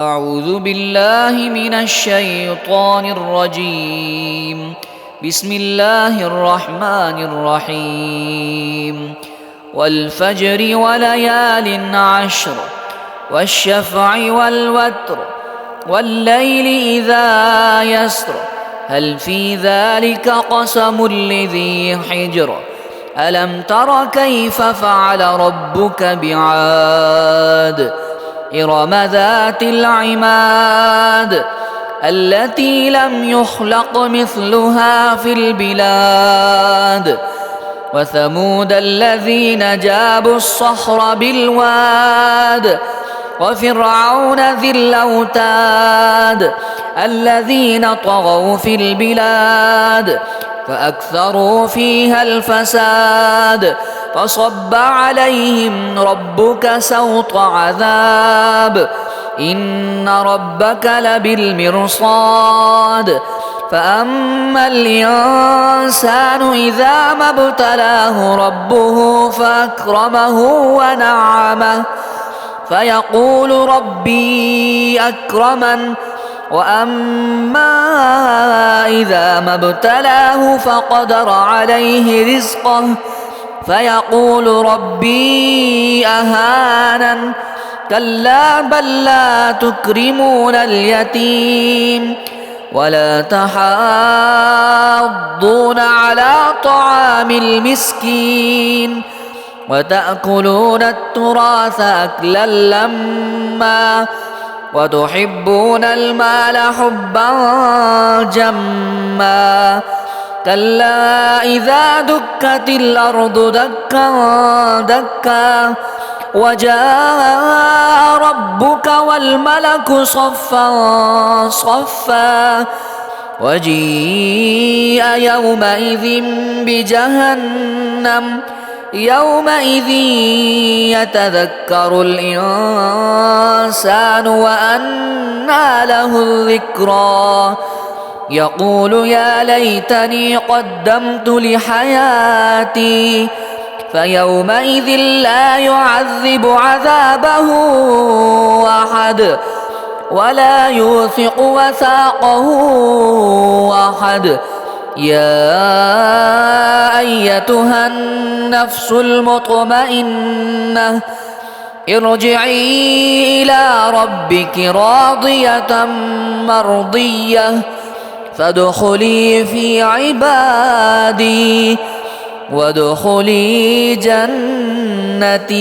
أعوذ بالله من الشيطان الرجيم. بسم الله الرحمن الرحيم. والفجر وليال عشر والشفع والوتر والليل إذا يسر هل في ذلك قسم لذي حجر ألم تر كيف فعل ربك بعاد إرم ذات العماد التي لم يخلق مثلها في البلاد وثمود الذين جابوا الصخر بالواد وفرعون ذي الأوتاد الذين طغوا في البلاد فأكثروا فيها الفساد فصب عليهم ربك سوط عذاب إن ربك لبالمرصاد فأما الإنسان إذا ما ابتلاه ربه فأكرمه ونعمه فيقول ربي أكرمن وأما إذا ما ابتلاه فقدر عليه رزقه فيقول ربي أهانن كلا بل لا تكرمون اليتيم ولا تحاضون على طعام المسكين وتأكلون التراث أكلا لما وتحبون المال حبا جما كلا إذا دكت الأرض دكا دكا وجاء ربك والملك صفا صفا وجيء يومئذ بجهنم يومئذ يتذكر الإنسان وأنى له الذكرى يقول يا ليتني قدمت لحياتي فيومئذ لا يعذب عذابه أحد ولا يوثق وثاقه أحد يا أيتها النفس المطمئنة ارجعي إلى ربك راضية مرضية فادخلي في عبادي وادخلي جنتي.